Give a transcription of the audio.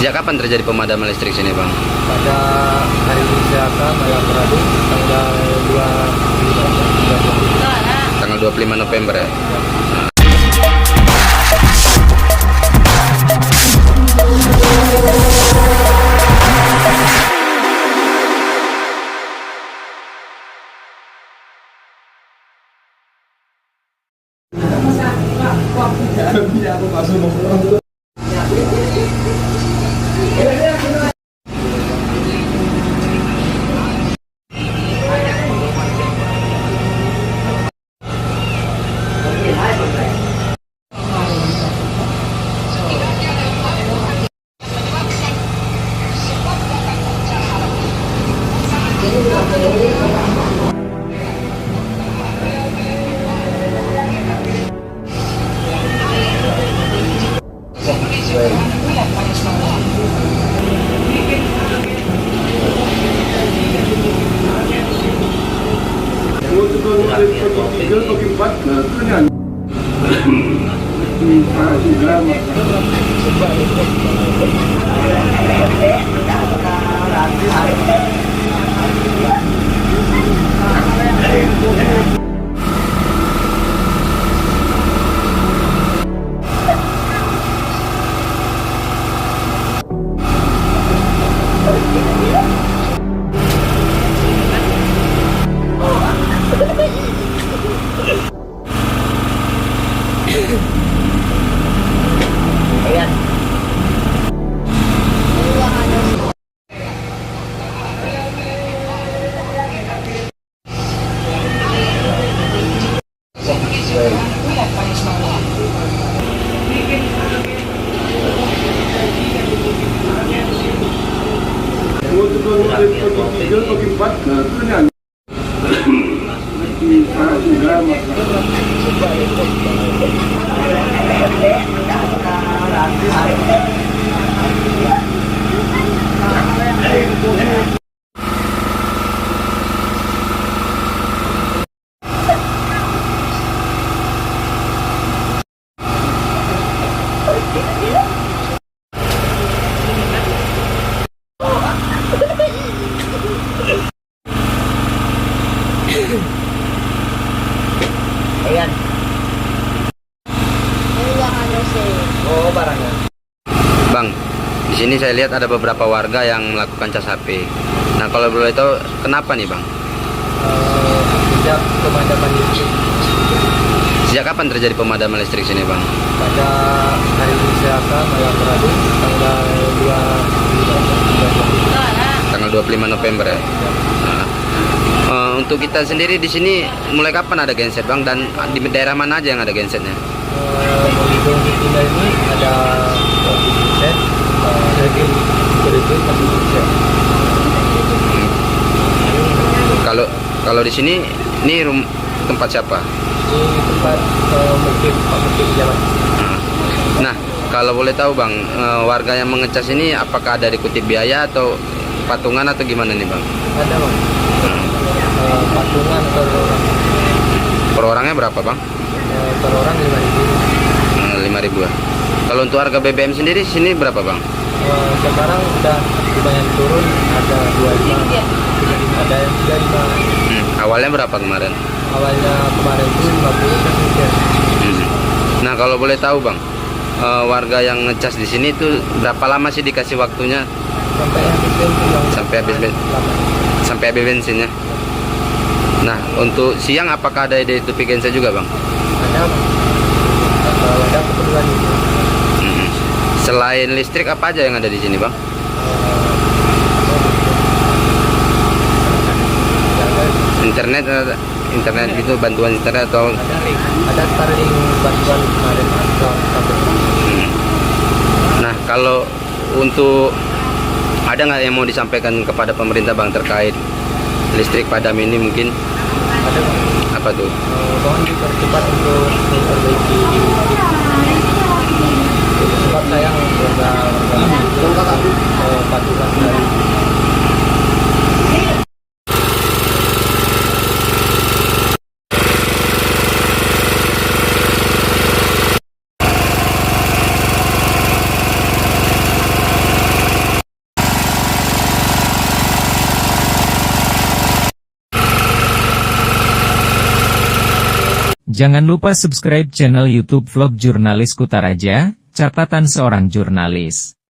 Sejak kapan terjadi pemadaman listrik sini, Bang? Pada hari Selasa malam Rabu tanggal 25 November ya? Ayan. Oh, barangnya. Bang, di sini saya lihat ada beberapa warga yang melakukan cas HP. Nah, kalau boleh tahu kenapa nih, Bang? Sejak pemadaman listrik. Sejak kapan terjadi pemadaman listrik sini, Bang? Pada hari Selasa malam Rabu tanggal 25 November ya. Nah, untuk kita sendiri di sini mulai kapan ada genset, Bang? Dan di daerah mana aja yang ada gensetnya? di Gunung Tinggal ini ada genset, jadi berikut satu genset. Kalau di sini ini tempat siapa? Ini tempat Pak Mukib Jalan. Nah, kalau boleh tahu, Bang, warga yang mengecas ini apakah ada dikutip biaya atau patungan atau gimana nih, Bang? Ada, Bang. Patungan per orang. Per orangnya berapa, Bang? Per orang 5.000. 5.000 ya. Kalau untuk harga BBM sendiri sini berapa, Bang? Sekarang udah lumayan turun, ada 25, ada yang 35. Awalnya berapa kemarin? Awalnya kemarin itu 50 kan hujan. Nah, kalau boleh tahu, Bang, warga yang ngecas di sini tuh berapa lama sih dikasih waktunya Sampai habis bensin, Bang. sampai habis bensinnya? Nah, untuk siang apakah ada ditutupi genset juga, Bang? Ada, Bang. Ada keperluan itu. Selain listrik apa aja yang ada di sini, Bang? Internet itu bantuan internet atau Ada Starlink bantuan kemarin atau Nah, kalau untuk ada nggak yang mau disampaikan kepada pemerintah, Bang, terkait listrik padam ini mungkin? ada, Bang. Apa tuh? Mohon dipercepat untuk memperbaiki sebab sayang warga patungan dari Jangan lupa subscribe channel YouTube Vlog Jurnalis Kutaraja, catatan seorang jurnalis.